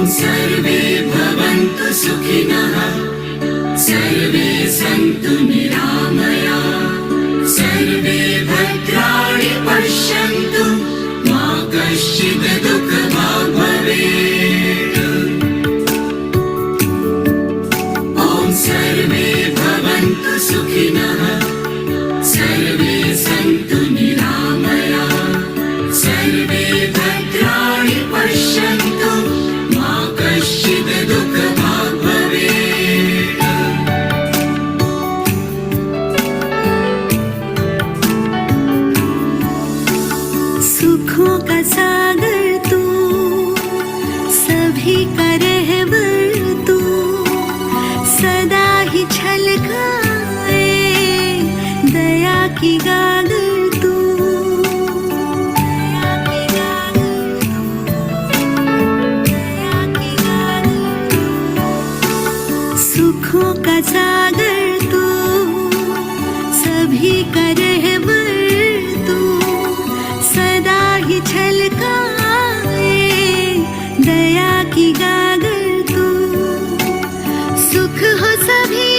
सर्वे भवन्तु सुखिनः, सर्वे सन्तु निरामया, सर्वे भद्राणि पश्यन्तु, मा कश्चित् दुःखभाग् भवेत्। ॐ सर्वे भवन्तु सुखिनः, सर्वे सन्तु निरामया, सर्वे भद्राणि पश्यन्तु, मा कश्चित् दुःखभाग् भवेत्। सुखों का सागर तू, सभी का रहबर तू, सदा ही छलकाए दया की गागर तू, दया की गागर तू, दया की गागर तू। सुखों का सागर तू, सभी का रहबर तू, सदा ही छलकाए दया की गागर तू। सुख हो सभी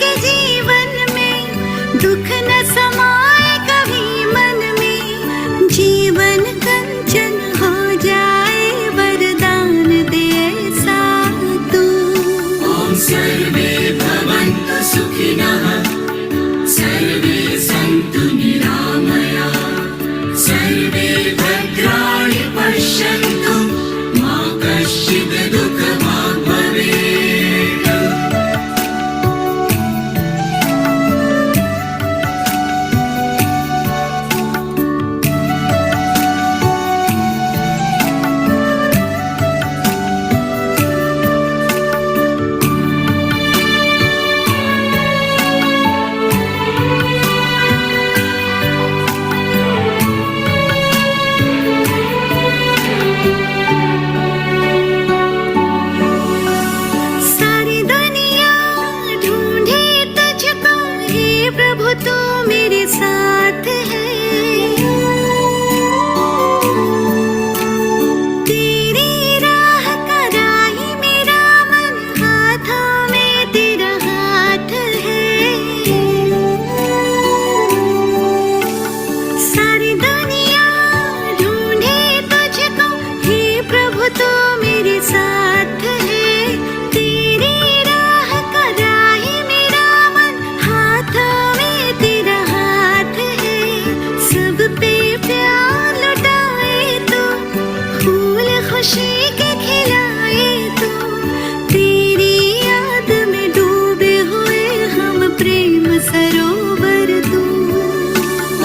के जीवन में, दुख न समाए कभी मन में, जीवन कंचन हो जाए वरदान दे ऐसा तू। ॐ सर्वे भवन्तु सुखिनः, सर्वे सन्तु निरामया, सर्वे भद्राणि पश्यन्तु, मा कश्चित् दुःखभाग् भवेत्। सारी दुनिया ढूंढे तुझको, हे प्रभु तू मेरे साथ है। तेरी राह का राही मेरा मन, हाथों में तेरा हाथ है। सारी दुनिया ढूंढे तुझको, हे प्रभु तू मेरे साथ है। तेरी राह का राही मेरा मन, हाथों में तेरा हाथ है। सब पे प्यार लुटाए तो, फूल खुशी के खिलाए तो, तेरी याद में डूबे हुए हम प्रेम सरोवर तू।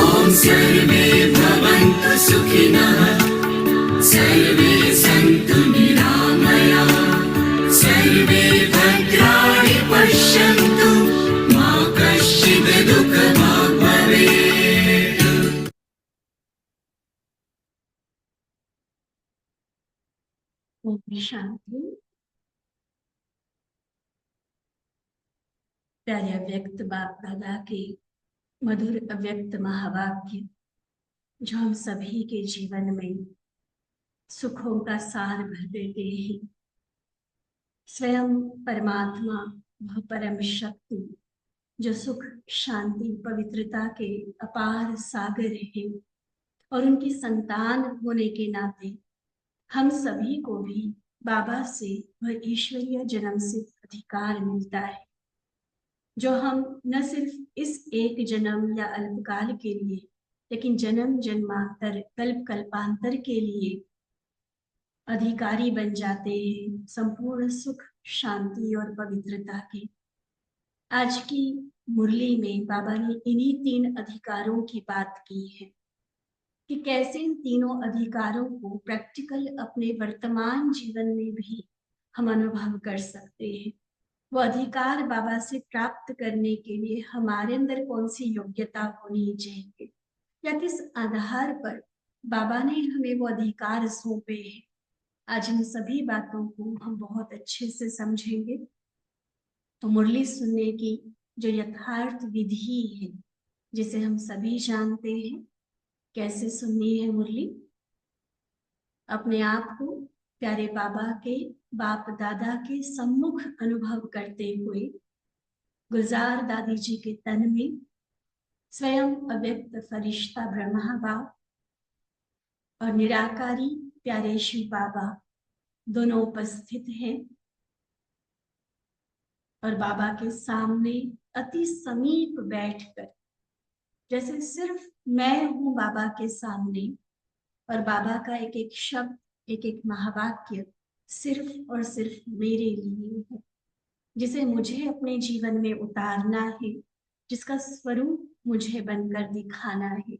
ॐ सर्वे भवन्तु सुखिनः, सर्वे सन्तु निरामया, सर्वे भद्राणि पश्यन्तु, मा कश्चित् दुःखभाग् भवेत्। ओम शांति। प्यारे अव्यक्त बाप दादा के मधुर अव्यक्त महावाक्य, जो हम सभी के जीवन में सुखों का सार भर देते हैं। स्वयं परमात्मा, वह परम शक्ति जो सुख, शांति, पवित्रता के अपार सागर है, और उनकी संतान होने के नाते हम सभी को भी बाबा से वह ईश्वरीय जन्म सिद्ध अधिकार मिलता है, जो हम न सिर्फ इस एक जन्म या अल्पकाल के लिए, लेकिन जन्म जन्मांतर, कल्प कल्पांतर के लिए अधिकारी बन जाते हैं, संपूर्ण सुख, शांति और पवित्रता के। आज की मुरली में बाबा ने इन्हीं 3 अधिकारों की बात की है कि कैसे इन तीनों अधिकारों को प्रैक्टिकल अपने वर्तमान जीवन में भी हम अनुभव कर सकते हैं। वो अधिकार बाबा से प्राप्त करने के लिए हमारे अंदर कौन सी योग्यता होनी चाहिए, या किस आधार पर बाबा ने हमें वो अधिकार सौंपे हैं। आज इन सभी बातों को हम बहुत अच्छे से समझेंगे। तो मुरली सुनने की जो यथार्थ विधि है, जिसे हम सभी जानते हैं, कैसे सुननी है मुरली। अपने आप को प्यारे बाबा के बाप दादा के सम्मुख अनुभव करते हुए गुलजार दादी जी के तन में स्वयं अव्यक्त फरिश्ता ब्रह्मा बाप और निराकारी प्यारे शिव बाबा दोनों उपस्थित हैं और बाबा के सामने अति समीप बैठकर, जैसे सिर्फ मैं हूं बाबा के सामने और बाबा का एक एक शब्द, एक एक महावाक्य सिर्फ और सिर्फ मेरे लिए है, जिसे मुझे अपने जीवन में उतारना है, जिसका स्वरूप मुझे बनकर दिखाना है।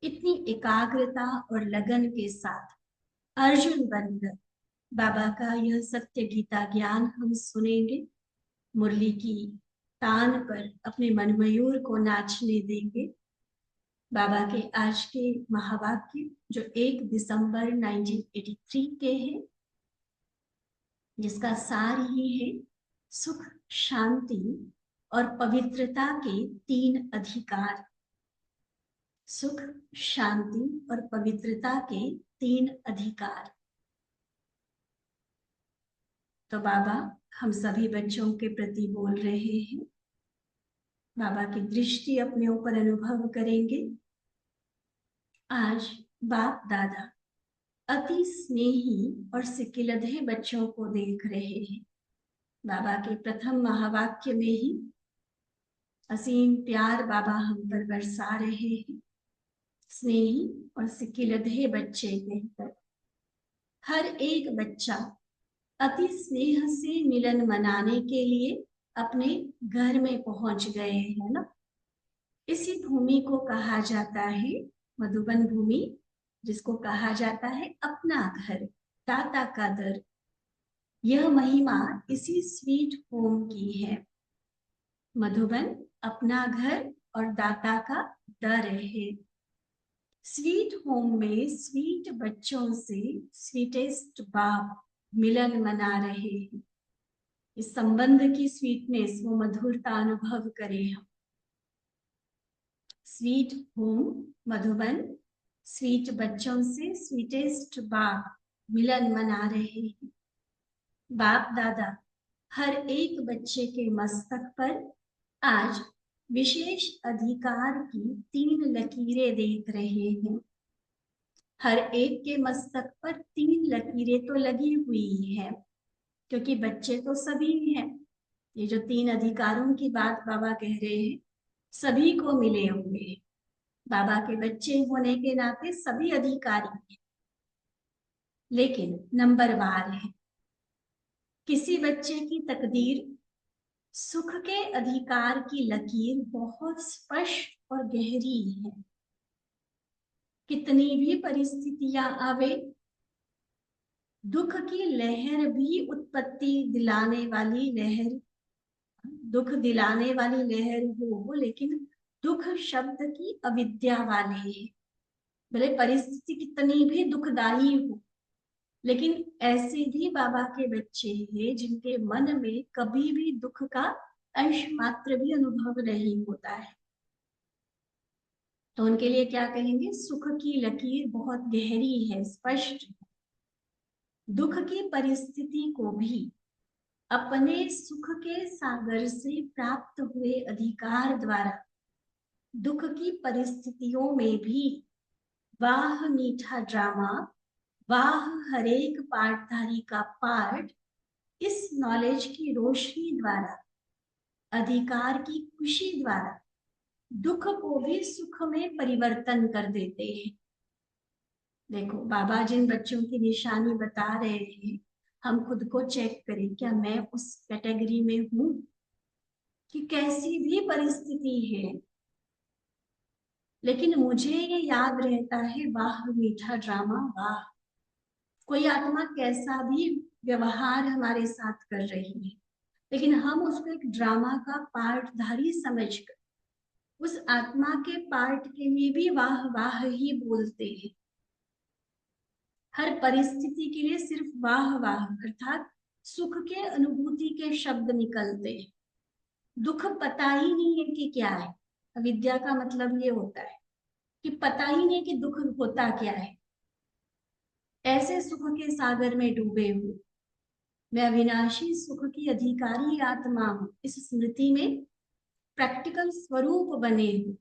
इतनी एकाग्रता और लगन के साथ अर्जुन बनकर बाबा का यह सत्य गीता ज्ञान हम सुनेंगे, मुरली की तान पर अपने मनमयूर को नाचने देंगे। बाबा के आज के महावाक्य जो 1 दिसंबर 1983 के हैं, जिसका सार ही है सुख, शांति और पवित्रता के 3 अधिकार। सुख, शांति और पवित्रता के 3 अधिकार। तो बाबा हम सभी बच्चों के प्रति बोल रहे हैं। बाबा की दृष्टि अपने ऊपर अनुभव करेंगे। आज बाप दादा अति स्नेही और सिकिलधे बच्चों को देख रहे हैं। बाबा के प्रथम महावाक्य में ही असीम प्यार बाबा हम पर बरसा रहे हैं। स्नेही और सिकिलधे बच्चे कहकर हर एक बच्चा अति स्नेह से मिलन मनाने के लिए अपने घर में पहुंच गए हैं ना। इसी भूमि को कहा जाता है मधुबन भूमि, जिसको कहा जाता है अपना घर, दाता का दर। यह महिमा इसी स्वीट होम की है। मधुबन अपना घर और दाता का दर है। स्वीट होम में स्वीट बच्चों से स्वीटेस्ट बाप मिलन मना रहे हैं। इस संबंध की स्वीटनेस, वो मधुरता अनुभव करें हम। स्वीट होम मधुबन, स्वीट बच्चों से स्वीटेस्ट बाप मिलन मना रहे हैं। बाप दादा हर एक बच्चे के मस्तक पर आज विशेष अधिकार की 3 लकीरें देख रहे हैं। हर एक के मस्तक पर 3 लकीरें तो लगी हुई है, क्योंकि बच्चे तो सभी हैं। ये जो 3 अधिकारों की बात बाबा कह रहे हैं, सभी को मिले हुए हैं। बाबा के बच्चे होने के नाते सभी अधिकारी हैं, लेकिन नंबरवार है। किसी बच्चे की तकदीर सुख के अधिकार की लकीर बहुत स्पष्ट और गहरी है। कितनी भी परिस्थितियां आवे, दुख की लहर भी उत्पत्ति दिलाने वाली लहर, दुख दिलाने वाली लहर हो, लेकिन दुख शब्द की अविद्या वाले है। भले परिस्थिति कितनी भी दुखदाई हो, लेकिन ऐसे भी बाबा के बच्चे हैं जिनके मन में कभी भी दुख का अंश मात्र भी अनुभव नहीं होता है। तो उनके लिए क्या कहेंगे? सुख की लकीर बहुत गहरी है, स्पष्ट है। दुख की परिस्थिति को भी अपने सुख के सागर से प्राप्त हुए अधिकार द्वारा दुख की परिस्थितियों में भी वाह मीठा ड्रामा, वाह हरेक पाठधारी का पाठ, इस नॉलेज की रोशनी द्वारा, अधिकार की खुशी द्वारा दुख को भी सुख में परिवर्तन कर देते हैं। देखो बाबा जिन बच्चों की निशानी बता रहे हैं, हम खुद को चेक करें, क्या मैं उस कैटेगरी में हूं कि कैसी भी परिस्थिति है लेकिन मुझे ये याद रहता है, वाह मीठा ड्रामा, वाह कोई आत्मा कैसा भी व्यवहार हमारे साथ कर रही है, लेकिन हम उसको एक ड्रामा का पार्टधारी समझकर उस आत्मा के पार्ट के लिए भी वाह वाह ही बोलते हैं। हर परिस्थिति के लिए सिर्फ वाह वाह अर्थात सुख के अनुभूति के शब्द निकलते हैं। दुख पता ही नहीं है कि क्या है। अविद्या का मतलब ये होता है कि पता ही नहीं कि दुख होता क्या है। ऐसे सुख के सागर में डूबे हो, मैं अविनाशी सुख की अधिकारी आत्मा हूं, इस स्मृति में प्रैक्टिकल स्वरूप बने हो,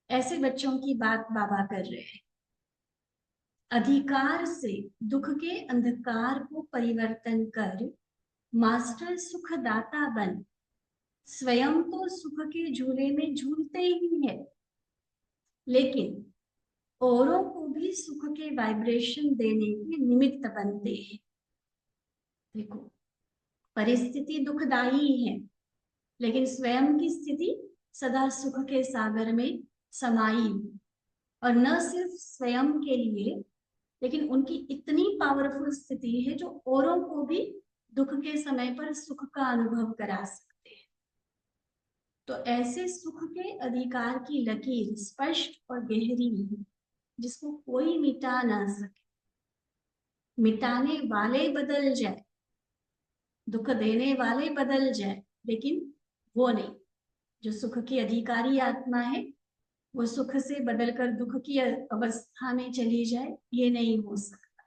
ऐसे बच्चों की बात बाबा कर रहे हैं। अधिकार से दुख के अंधकार को परिवर्तन कर मास्टर सुखदाता बन, स्वयं तो सुख के झूले में झूलते ही है, लेकिन औरों को भी सुख के वाइब्रेशन देने के निमित्त बनते हैं। देखो, परिस्थिति दुखदायी है, लेकिन स्वयं की स्थिति सदा सुख के सागर में समाई, और न सिर्फ स्वयं के लिए, लेकिन उनकी इतनी पावरफुल स्थिति है जो औरों को भी दुख के समय पर सुख का अनुभव करा सकते हैं। तो ऐसे सुख के अधिकार की लकीर स्पष्ट और गहरी है, जिसको कोई मिटा ना सके। मिटाने वाले बदल जाए, दुख देने वाले बदल जाए, लेकिन वो नहीं। जो सुख की अधिकारी आत्मा है वो सुख से बदलकर दुख की अवस्था में चली जाए, ये नहीं हो सकता।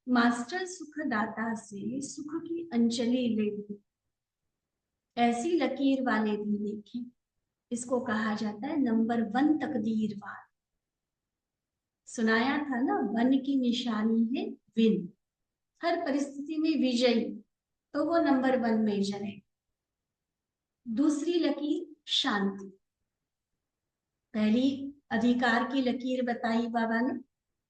मास्टर सुखदाता से सुख की अंजलि ले ली, ऐसी लकीर वाले भी देखें। इसको कहा जाता है नंबर 1 तकदीरवान। सुनाया था ना, वन की निशानी है विन, हर परिस्थिति में विजयी, तो वो नंबर 1 में चले। दूसरी लकीर शांति। पहली अधिकार की लकीर बताई बाबा ने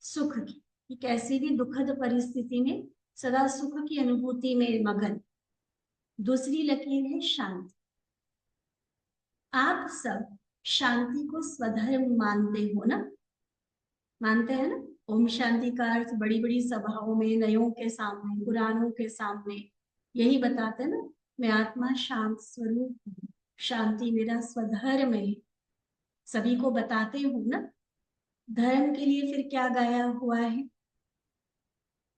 सुख की, कि कैसी भी दुखद परिस्थिति में सदा सुख की अनुभूति में मगन। दूसरी लकीर है शांति। आप सब शांति को स्वधर्म मानते हो ना, मानते हैं ना। ओम शांति का अर्थ बड़ी बड़ी सभाओं में, नयों के सामने, पुरानों के सामने यही बताते हैं ना, मैं आत्मा शांत स्वरूप हूँ, शांति मेरा स्वधर्म है, सभी को बताते हो ना। धर्म के लिए फिर क्या गाया हुआ है,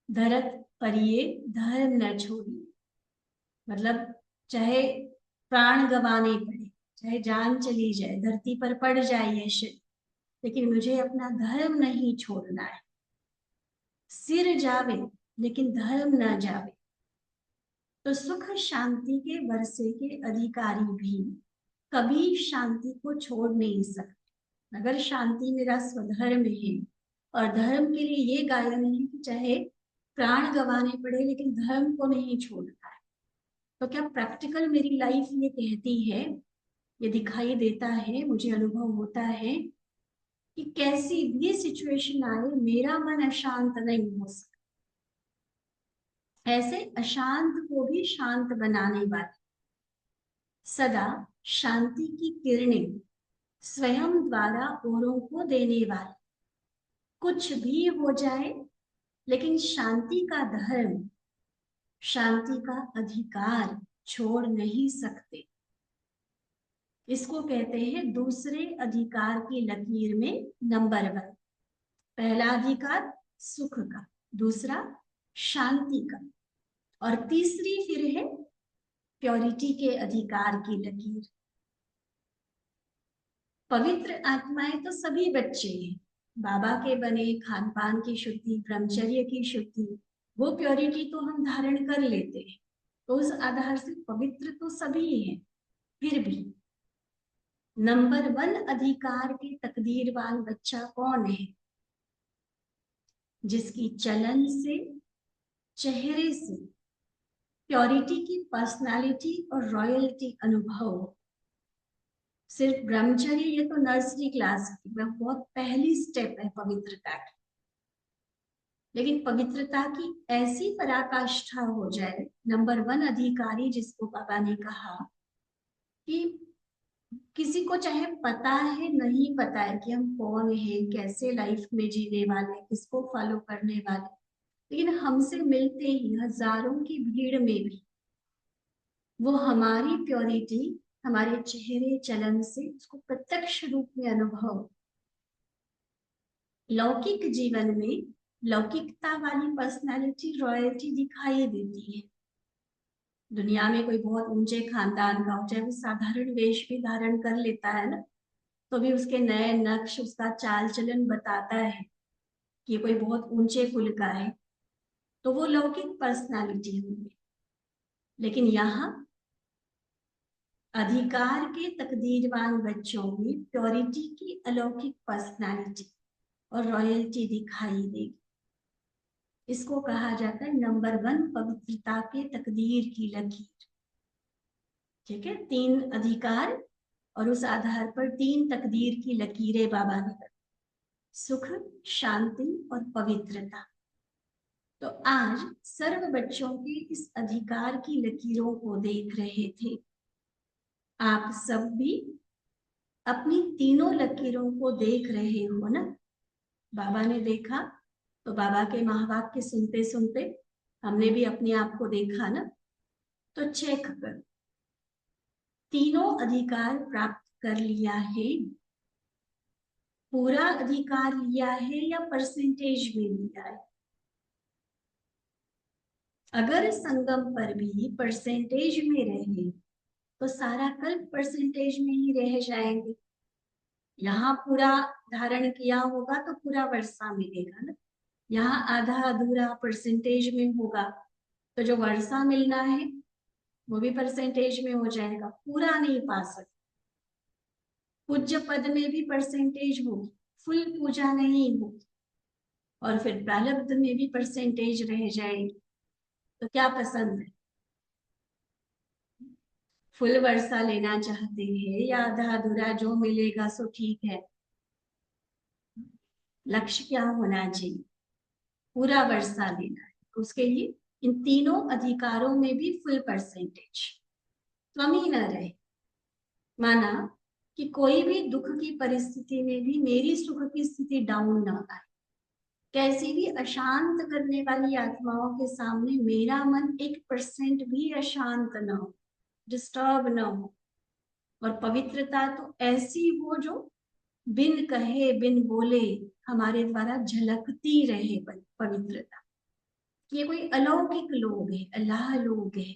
धरत परिये धर्म न छोड़िए। मतलब चाहे प्राण गंवाने पड़े, चाहे जान चली जाए, धरती पर पड़ जाए ये शरीर, लेकिन मुझे अपना धर्म नहीं छोड़ना है। सिर जावे लेकिन धर्म न जावे। तो सुख शांति के वर्षे के अधिकारी भी कभी शांति को छोड़ नहीं सकते। अगर शांति मेरा स्वधर्म है, और धर्म के लिए ये गायन है कि चाहे प्राण गंवाने पड़े लेकिन धर्म को नहीं छोड़ना है, तो क्या प्रैक्टिकल मेरी लाइफ ये कहती है, ये दिखाई देता है, मुझे अनुभव होता है कि कैसी भी सिचुएशन आए मेरा मन अशांत नहीं हो सकता। ऐसे अशांत को भी शांत बनाने वाले, सदा शांति की किरणें स्वयं द्वारा औरों को देने वाले, कुछ भी हो जाए लेकिन शांति का धर्म, शांति का अधिकार छोड़ नहीं सकते। इसको कहते हैं दूसरे अधिकार की लकीर में नंबर 1। पहला अधिकार सुख का, दूसरा शांति का, और तीसरी फिर है प्योरिटी के अधिकार की लकीर। पवित्र आत्माएं तो सभी बच्चे हैं, बाबा के बने, खान पान की शुद्धि, ब्रह्मचर्य की शुद्धि, वो प्योरिटी तो हम धारण कर लेते हैं, तो उस आधार से पवित्र तो सभी हैं। फिर भी नंबर 1 अधिकार के तकदीरवान बच्चा कौन है, जिसकी चलन से, चेहरे से प्योरिटी की पर्सनालिटी और रॉयल्टी अनुभव। सिर्फ ब्रह्मचर्य ये तो नर्सरी क्लास की बहुत पहली स्टेप है पवित्रता की, लेकिन पवित्रता की ऐसी पराकाष्ठा हो जाए, नंबर 1 अधिकारी जिसको बाबा ने कहा कि किसी को चाहे पता है नहीं पता है कि हम कौन है, कैसे लाइफ में जीने वाले, किसको फॉलो करने वाले, लेकिन हमसे मिलते ही हजारों की भीड़ में भी वो हमारी प्योरिटी हमारे चेहरे चलन से उसको प्रत्यक्ष रूप में अनुभव। लौकिक जीवन में लौकिकता वाली पर्सनालिटी, रॉयल्टी दिखाई देती है। दुनिया में कोई बहुत ऊंचे खानदान का हो, चाहे वो साधारण वेश भी धारण कर लेता है ना, तो भी उसके नए नक्श, उसका चाल चलन बताता है कि कोई बहुत ऊंचे कुल का है। तो वो लौकिक पर्सनालिटी होंगे। लेकिन यहाँ अधिकार के तकदीरवान बच्चों में प्योरिटी की अलौकिक पर्सनालिटी और रॉयल्टी दिखाई देगी। इसको कहा जाता है नंबर 1 पवित्रता के तकदीर की लकीर। ठीक है, 3 अधिकार और उस आधार पर 3 तकदीर की लकीरें बाबा ने बताई, सुख, शांति और पवित्रता। तो आज सर्व बच्चों के इस अधिकार की लकीरों को देख रहे थे। आप सब भी अपनी तीनों लकीरों को देख रहे हो ना। बाबा ने देखा तो बाबा के महावाक्य सुनते सुनते हमने भी अपने आप को देखा ना। तो चेक कर, तीनों अधिकार प्राप्त कर लिया है, पूरा अधिकार लिया है या परसेंटेज में लिया है। अगर संगम पर भी परसेंटेज में रहे तो सारा कल्प परसेंटेज में ही रह जाएंगे। यहाँ पूरा धारण किया होगा तो पूरा वर्षा मिलेगा ना। यहाँ आधा अधूरा परसेंटेज में होगा तो जो वर्षा मिलना है वो भी परसेंटेज में हो जाएगा, पूरा नहीं पा सकते। पूज्य पद में भी परसेंटेज होगी, फुल पूजा नहीं होगी, और फिर प्रारब्ध में भी परसेंटेज रह जाएगी। तो क्या पसंद है, फुल वर्षा लेना चाहते हैं या आधा अधूरा जो मिलेगा सो ठीक है? लक्ष्य क्या होना चाहिए, पूरा वर्षा लेना है। उसके लिए इन तीनों अधिकारों में भी फुल परसेंटेज, कमी न रहे। माना कि कोई भी दुख की परिस्थिति में भी मेरी सुख की स्थिति डाउन ना आए, कैसी भी अशांत करने वाली आत्माओं के सामने मेरा मन 1% भी अशांत न हो, डिस्टर्ब न हो। और पवित्रता तो ऐसी हो जो बिन कहे बिन बोले हमारे द्वारा झलकती रहे। पवित्रता ये कोई अलौकिक लोग है, अल्लाह लोग है।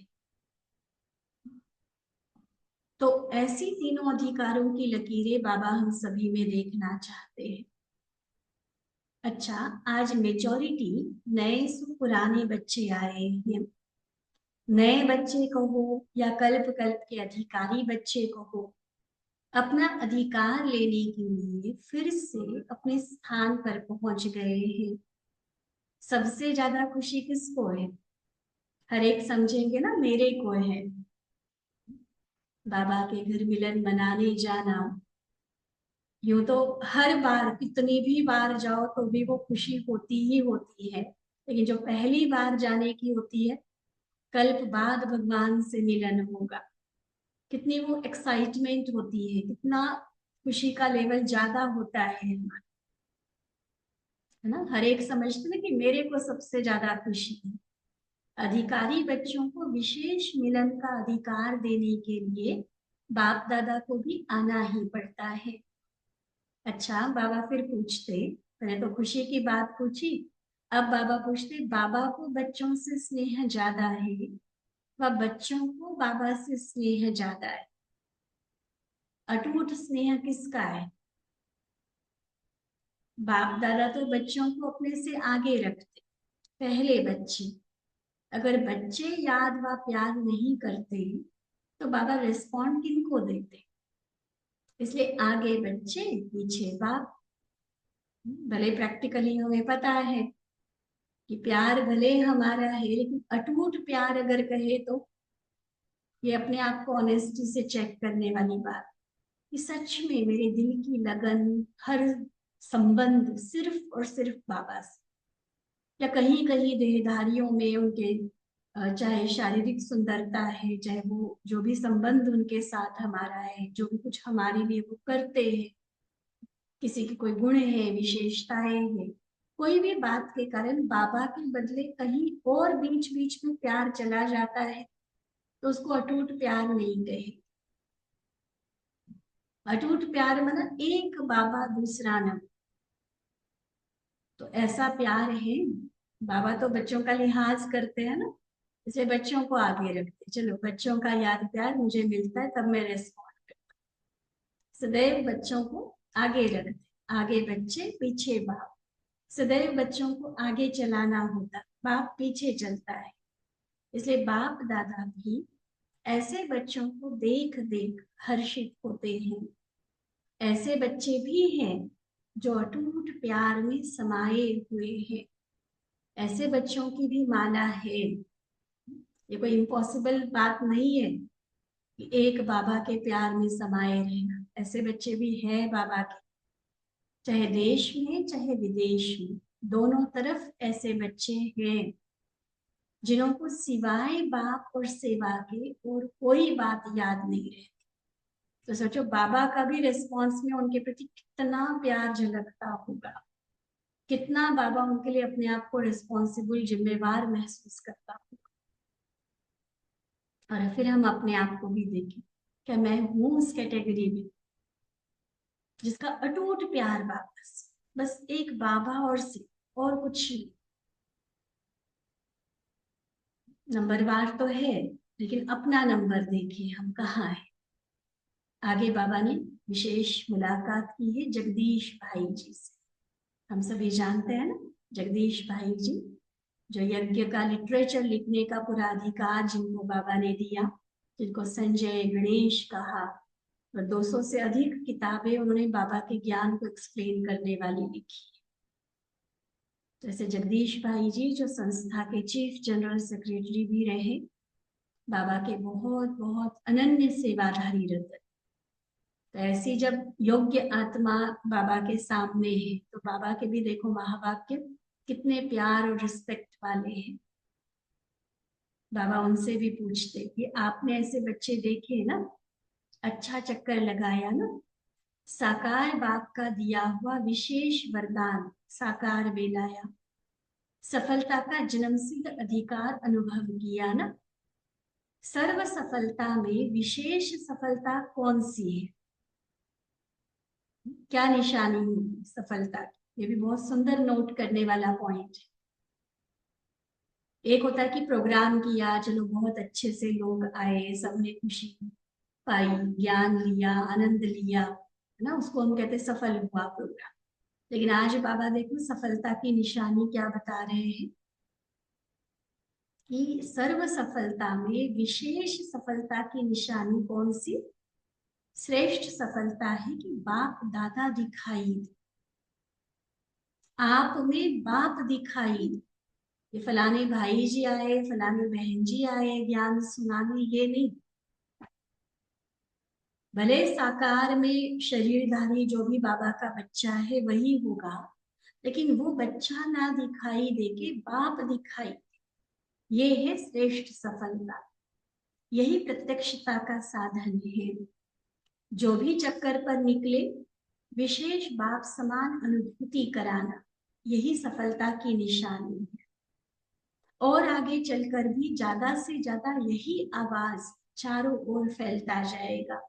तो ऐसी तीनों अधिकारों की लकीरें बाबा हम सभी में देखना चाहते हैं। अच्छा, आज मेजॉरिटी नए से पुराने बच्चे आए हैं। नए बच्चे कहो या कल्प कल्प के अधिकारी बच्चे कहो, अपना अधिकार लेने के लिए फिर से अपने स्थान पर पहुंच गए हैं। सबसे ज्यादा खुशी किसको है? हर एक समझेंगे ना, मेरे को है। बाबा के घर मिलन मनाने जाना, यूं तो हर बार कितनी भी बार जाओ तो भी वो खुशी होती ही होती है, लेकिन जो पहली बार जाने की होती है, कल्प बाद भगवान से मिलन होगा, कितनी वो एक्साइटमेंट होती है, कितना खुशी का लेवल ज्यादा होता है हमारा, है ना। हर एक समझते हैं कि मेरे को सबसे ज्यादा खुशी है। अधिकारी बच्चों को विशेष मिलन का अधिकार देने के लिए बाप दादा को भी आना ही पड़ता है। अच्छा, बाबा फिर पूछते, पहले तो खुशी की बात पूछी, अब बाबा पूछते बाबा को बच्चों से स्नेह ज्यादा है व बच्चों को बाबा से स्नेह ज्यादा है? अटूट स्नेह किसका है? बाप दादा तो बच्चों को अपने से आगे रखते, पहले बच्चे। अगर बच्चे याद व प्यार नहीं करते तो बाबा रिस्पॉन्ड किनको देते? इसलिए आगे बच्चे पीछे बाप। भले प्रैक्टिकली हमें पता है कि प्यार भले हमारा है, लेकिन अटूट प्यार अगर कहे तो ये अपने आप को ऑनेस्टी से चेक करने वाली बात कि सच में मेरे दिल की लगन, हर संबंध सिर्फ और सिर्फ बाबा से, या कहीं कहीं देहधारियों में उनके चाहे शारीरिक सुंदरता है, चाहे वो जो भी संबंध उनके साथ हमारा है, जो भी कुछ हमारे लिए वो करते हैं, किसी की कोई गुण है, विशेषताएं है, कोई भी बात के कारण बाबा के बदले कहीं और बीच बीच में प्यार चला जाता है तो उसको अटूट प्यार नहीं कहे। अटूट प्यार माना एक बाबा दूसरा न। तो ऐसा प्यार है, बाबा तो बच्चों का लिहाज करते हैं ना, इसे बच्चों को आगे रखते, चलो बच्चों का याद प्यार मुझे मिलता है तब मैं रेस्पॉन्ड करता हूँ। सदैव बच्चों को आगे रखते, आगे बच्चे पीछे बाप, सदैव बच्चों को आगे चलाना होता। बाप पीछे चलता है। इसलिए बाप दादा भी ऐसे बच्चों को देख देख हर्षित होते हैं। ऐसे बच्चे भी हैं जो अटूट प्यार में समाये हुए हैं। ऐसे बच्चों की भी माला है। ये कोई इम्पॉसिबल बात नहीं है कि एक बाबा के प्यार में समाये रहना। ऐसे बच्चे भी हैं बाबा के, चाहे देश में चाहे विदेश में, दोनों तरफ ऐसे बच्चे हैं जिन्हों को सिवाय बाप और सेवा के और कोई बात याद नहीं रहती। तो सोचो बाबा का भी रिस्पॉन्स में उनके प्रति कितना प्यार झलकता होगा, कितना बाबा उनके लिए अपने आप को रिस्पॉन्सिबल, जिम्मेवार महसूस करता होगा। और फिर हम अपने आप को भी देखें, क्या मैं हूं उस कैटेगरी में जिसका अटूट प्यार बाबा से, बस एक बाबा और से, और कुछ नहीं। नंबरवार तो है, लेकिन अपना नंबर देखिए हम कहाँ है। आगे बाबा ने विशेष मुलाकात की है जगदीश भाई जी से। हम सभी जानते हैं ना जगदीश भाई जी, जो यज्ञ का लिटरेचर लिखने का पूरा अधिकार जिनको बाबा ने दिया, जिनको संजय गणेश कहा, और 200 से अधिक किताबें उन्होंने बाबा के ज्ञान को एक्सप्लेन करने वाली लिखी। जैसे जगदीश भाई जी जो संस्था के चीफ जनरल सेक्रेटरी भी रहे, बाबा के बहुत बहुत अनन्य सेवाधारी रतन। तो ऐसी जब योग्य आत्मा बाबा के सामने है तो बाबा के भी देखो महावाक्य कितने प्यार और रिस्पेक्ट वाले हैं। बाबा उनसे भी पूछते कि आपने ऐसे बच्चे देखे ना, अच्छा चक्कर लगाया ना, साकार बाप का दिया हुआ विशेष वरदान साकार में लाया, सफलता का जन्मसिद्ध अधिकार अनुभव किया ना। सर्व सफलता में विशेष सफलता कौन सी है, क्या निशानी होगी सफलता की? ये भी बहुत सुंदर नोट करने वाला पॉइंट है। एक होता है कि प्रोग्राम किया, चलो बहुत अच्छे से लोग आए, सबने खुशी पाई, ज्ञान लिया, आनंद लिया, है ना, उसको हम कहते सफल हुआ प्रोग्राम। लेकिन आज बाबा देखो सफलता की निशानी क्या बता रहे हैं कि सर्व सफलता में विशेष सफलता की निशानी कौन सी? श्रेष्ठ सफलता है कि बाप दादा दिखाई दे, आप में बाप दिखाई दे। ये फलाने भाई जी आए, फलाने बहन जी आए ज्ञान सुनाने, ये नहीं। भले साकार में शरीरधारी जो भी बाबा का बच्चा है वही होगा, लेकिन वो बच्चा ना दिखाई देके बाप दिखाई, ये है श्रेष्ठ सफलता। यही प्रत्यक्षता का साधन है। जो भी चक्कर पर निकले विशेष बाप समान अनुभूति कराना, यही सफलता की निशानी है। और आगे चलकर भी ज्यादा से ज्यादा यही आवाज चारों ओर फैलता जाएगा।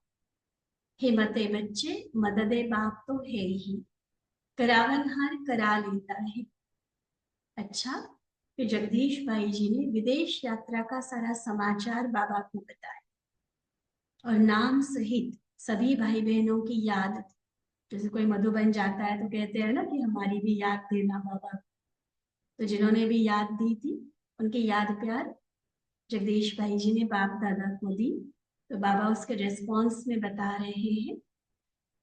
हिम्मते बच्चे मददे बाप तो है ही, करावनहार करा लेता है। अच्छा, फिर जगदीश भाई जी ने विदेश यात्रा का सारा समाचार बाबा को बताया और नाम सहित सभी भाई बहनों की याद। जैसे कोई मधुबन जाता है तो कहते हैं ना कि हमारी भी याद देना बाबा। तो जिन्होंने भी याद दी थी उनकी याद प्यार जगदीश भाई जी ने बाप दादा को दी। तो बाबा उसके रिस्पॉन्स में बता रहे हैं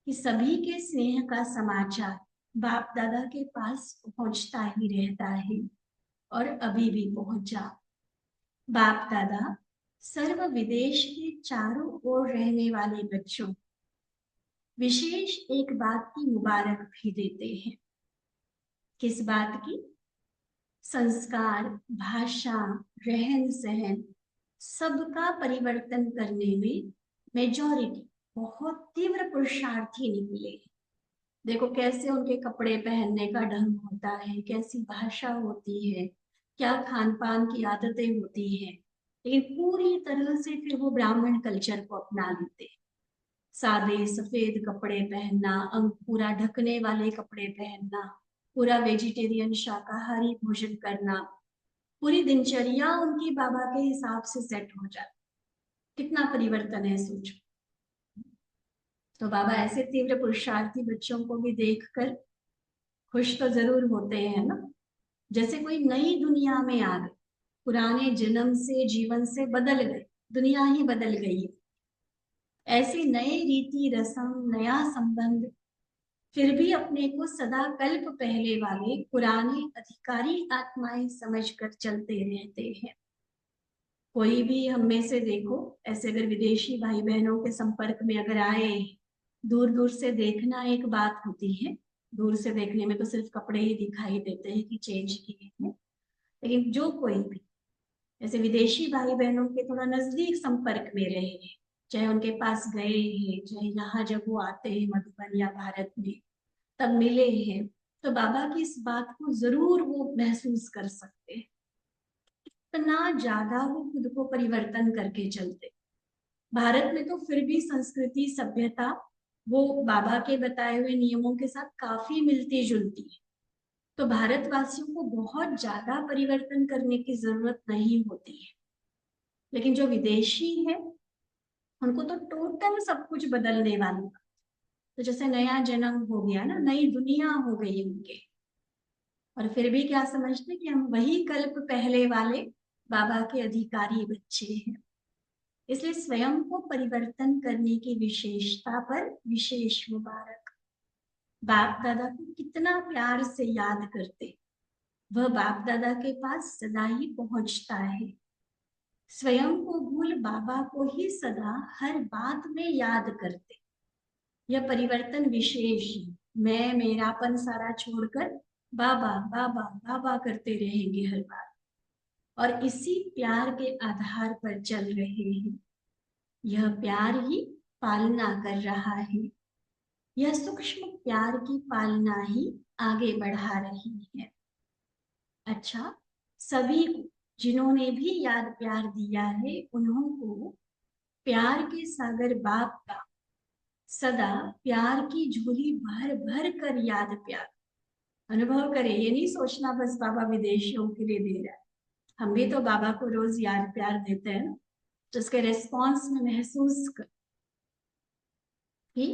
कि सभी के स्नेह का समाचार बाप दादा के पास पहुंचता ही रहता है और अभी भी पहुंचा। बाप दादा सर्व विदेश के चारों ओर रहने वाले बच्चों विशेष एक बात की मुबारक भी देते हैं। किस बात की? संस्कार, भाषा, रहन सहन सबका परिवर्तन करने में मेजॉरिटी बहुत तीव्र पुरुषार्थी निकले। देखो कैसे उनके कपड़े पहनने का ढंग होता है, कैसी भाषा होती है, क्या खान पान की आदतें होती हैं, लेकिन पूरी तरह से फिर वो ब्राह्मण कल्चर को अपना लेते हैं। सादे सफेद कपड़े पहनना, अंग पूरा ढकने वाले कपड़े पहनना, पूरा वेजिटेरियन शाकाहारी भोजन करना, पूरी दिनचर्या उनकी बाबा के हिसाब से सेट हो जाती। कितना परिवर्तन है सोचो। तो बाबा ऐसे तीव्र पुरुषार्थी बच्चों को भी देखकर खुश तो जरूर होते हैं ना। जैसे कोई नई दुनिया में आ गए, पुराने जन्म से जीवन से बदल गए, दुनिया ही बदल गई है। ऐसे नए रीति रस्म, नया संबंध, फिर भी अपने को सदा कल्प पहले वाले पुराने अधिकारी आत्माएं समझकर चलते रहते हैं। कोई भी हम में से देखो, ऐसे अगर विदेशी भाई बहनों के संपर्क में अगर आए, दूर दूर से देखना एक बात होती है, दूर से देखने में तो सिर्फ कपड़े ही दिखाई देते हैं कि चेंज किए हैं, लेकिन जो कोई भी ऐसे विदेशी भाई बहनों के थोड़ा नजदीक संपर्क में रहे हैं, चाहे उनके पास गए हैं, चाहे यहाँ जब वो आते हैं मधुबन या भारत में तब मिले हैं, तो बाबा की इस बात को जरूर वो महसूस कर सकते हैं। इतना ज्यादा वो खुद को परिवर्तन करके चलते। भारत में तो फिर भी संस्कृति सभ्यता वो बाबा के बताए हुए नियमों के साथ काफी मिलती जुलती है, तो भारतवासियों को बहुत ज्यादा परिवर्तन करने की जरूरत नहीं होती है। लेकिन जो विदेशी है उनको तो टोटल सब कुछ बदलने वाला, तो जैसे नया जन्म हो गया ना, नई दुनिया हो गई उनके, और फिर भी क्या समझते कि हम वही कल्प पहले वाले बाबा के अधिकारी बच्चे हैं। इसलिए स्वयं को परिवर्तन करने की विशेषता पर विशेष मुबारक। बाप दादा को कितना प्यार से याद करते, वह बाप दादा के पास सदा ही पहुंचता है। स्वयं को भूल बाबा को ही सदा हर बात में याद करते। यह परिवर्तन विशेष, मैं मेरापन सारा छोड़कर बाबा बाबा बाबा करते रहेंगे हर बार, और इसी प्यार के आधार पर चल रहे हैं। यह प्यार ही पालना कर रहा है, यह सूक्ष्म प्यार की पालना ही आगे बढ़ा रही है। अच्छा, सभी को जिन्होंने भी याद प्यार दिया है, उन्हों को प्यार के सागर बाप का सदा प्यार की झोली भर भर कर याद प्यार अनुभव करे। ये नहीं सोचना बस बाबा विदेशियों के लिए दे रहा है, हम भी तो बाबा को रोज याद प्यार देते हैं, जिसके रिस्पॉन्स में महसूस कर कि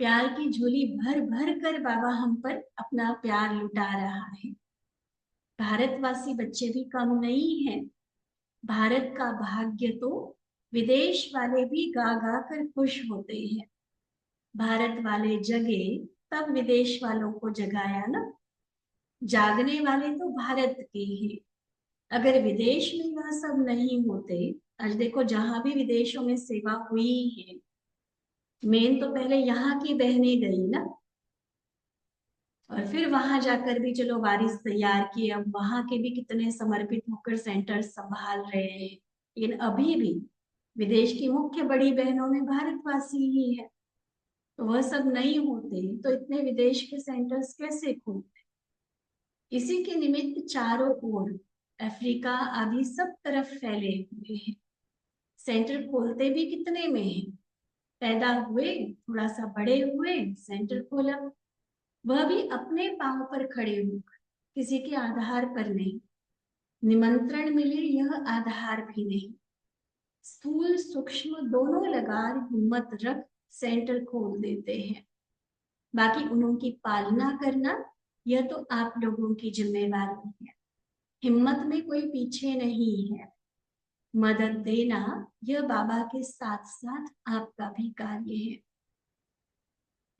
प्यार की झोली भर भर कर बाबा हम पर अपना प्यार लुटा रहा है। भारतवासी बच्चे भी कम नहीं हैं। भारत का भाग्य तो विदेश वाले भी गा गा कर खुश होते हैं। भारत वाले जगे तब विदेश वालों को जगाया ना, जागने वाले तो भारत के हैं। अगर विदेश में यह सब नहीं होते, आज देखो जहां भी विदेशों में सेवा हुई है, मेन तो पहले यहाँ की बहनें गई ना, और फिर वहां जाकर भी चलो वारिस तैयार किए, अब वहां के भी कितने समर्पित होकर सेंटर संभाल रहे हैं। लेकिन अभी भी विदेश की मुख्य बड़ी बहनों में भारतवासी ही है, तो वह सब नहीं होते तो इतने विदेश के सेंटर्स कैसे खुलते। इसी के निमित्त चारों ओर अफ्रीका आदि सब तरफ फैले हुए हैं। सेंटर खोलते भी कितने में हैं, पैदा हुए, थोड़ा सा बड़े हुए, सेंटर खोला, वह भी अपने पांव पर खड़े होकर, किसी के आधार पर नहीं। निमंत्रण मिले यह आधार भी नहीं, स्थूल सूक्ष्म दोनों लगार हिम्मत रख सेंटर खोल देते हैं। बाकी उनकी पालना करना यह तो आप लोगों की जिम्मेवारी है। हिम्मत में कोई पीछे नहीं है, मदद देना यह बाबा के साथ साथ आपका भी कार्य है।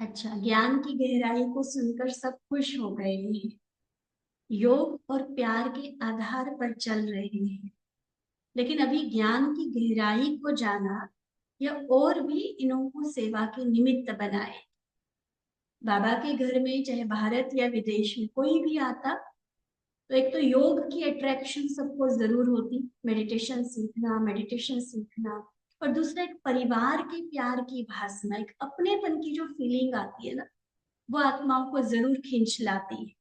अच्छा, ज्ञान की गहराई को सुनकर सब खुश हो गए हैं, योग और प्यार के आधार पर चल रहे हैं। लेकिन अभी ज्ञान की गहराई को जाना या और भी इन्हों को सेवा के निमित्त बनाए। बाबा के घर में चाहे भारत या विदेश में कोई भी आता, तो एक तो योग की अट्रैक्शन सबको जरूर होती, मेडिटेशन सीखना, और दूसरा एक परिवार के प्यार की भासना, एक अपनेपन की जो फीलिंग आती है ना, वो आत्माओं को जरूर खींच लाती है।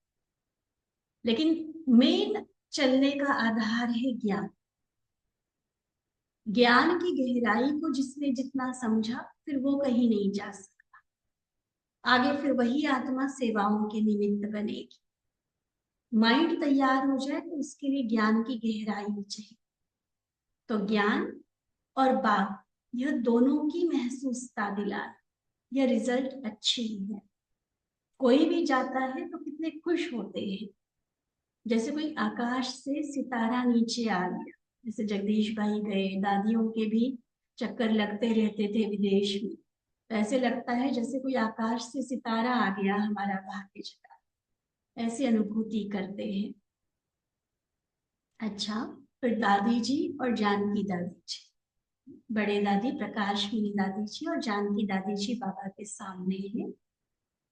लेकिन मेन चलने का आधार है ज्ञान। ज्ञान की गहराई को जिसने जितना समझा, फिर वो कहीं नहीं जा सकता आगे, फिर वही आत्मा सेवाओं के निमित्त बनेगी। माइंड तैयार हो जाए तो उसके लिए ज्ञान की गहराई चाहिए। तो ज्ञान और बाप, यह दोनों की महसूसता दिलाना, यह रिजल्ट अच्छी है। कोई भी जाता है तो कितने खुश होते हैं, जैसे कोई आकाश से सितारा नीचे आ गया, जैसे जगदीश भाई गए, दादियों के भी चक्कर लगते रहते थे विदेश में, तो ऐसे लगता है जैसे कोई आकाश से सितारा आ गया हमारा भाग्य जगा, ऐसी अनुभूति करते हैं। अच्छा, फिर दादी जी और जानकी दादी जी, बड़े दादी प्रकाशमणि दादी जी और जानकी दादी जी बाबा के सामने हैं।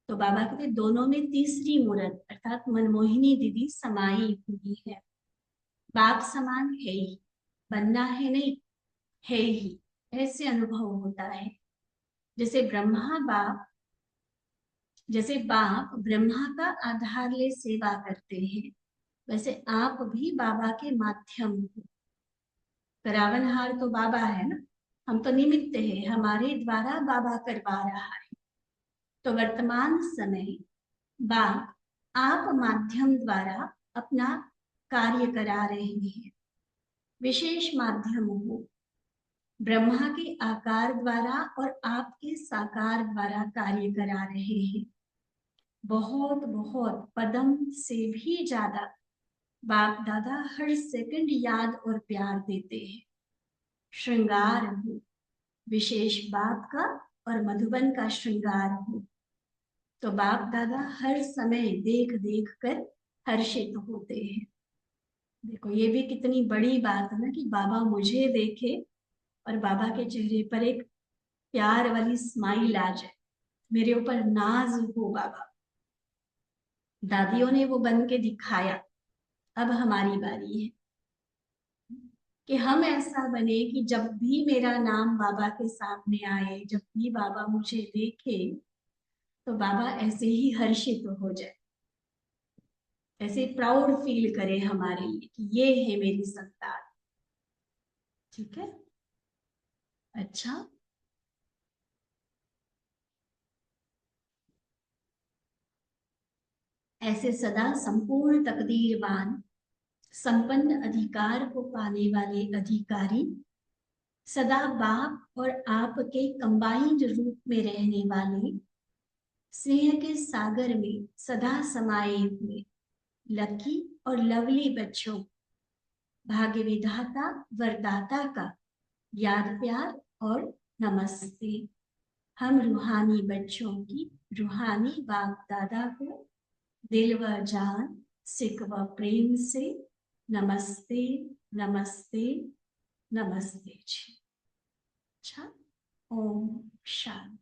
तो बाबा कहते दोनों में तीसरी मूर्त अर्थात मनमोहिनी दीदी समाई हुई है। बाप समान है ही, बनना है नहीं, है ही, ऐसे अनुभव होता है। जैसे बाप ब्रह्मा का आधार ले सेवा करते हैं, वैसे आप भी बाबा के माध्यम हो। करावनहार तो बाबा है ना, हम तो निमित्त है, हमारे द्वारा बाबा करवा रहा है। तो वर्तमान समय बाप आप माध्यम द्वारा अपना कार्य करा रहे हैं। विशेष माध्यम हो, ब्रह्मा के आकार द्वारा और आपके साकार द्वारा कार्य करा रहे हैं। बहुत बहुत पदम से भी ज्यादा बाप दादा हर सेकंड याद और प्यार देते हैं। श्रृंगार हो, विशेष बाप का और मधुबन का श्रृंगार हो, तो बाप दादा हर समय देख देख कर हर्षित होते हैं। देखो ये भी कितनी बड़ी बात है ना कि बाबा मुझे देखे और बाबा के चेहरे पर एक प्यार वाली स्माइल आ जाए, मेरे ऊपर नाज हो बाबा। दादियों ने वो बन के दिखाया, अब हमारी बारी है कि हम ऐसा बने कि जब भी मेरा नाम बाबा के सामने आए, जब भी बाबा मुझे देखे, तो बाबा ऐसे ही हर्षित हो जाए, ऐसे प्राउड फील करे हमारे लिए कि ये है मेरी संतान। ठीक है, अच्छा। ऐसे सदा संपूर्ण तकदीरवान संपन्न अधिकार को पाने वाले अधिकारी, सदा बाप और आपके कंबाइंड रूप में रहने वाले, स्नेह के सागर में सदा समाये हुए लकी और लवली बच्चों, भाग्य विधाता वरदाता का याद प्यार और नमस्ते। हम रूहानी बच्चों की रूहानी बाप दादा को दिल व जान सिक व प्रेम से नमस्ते नमस्ते नमस्ते जी। अच्छा, ओम शांति।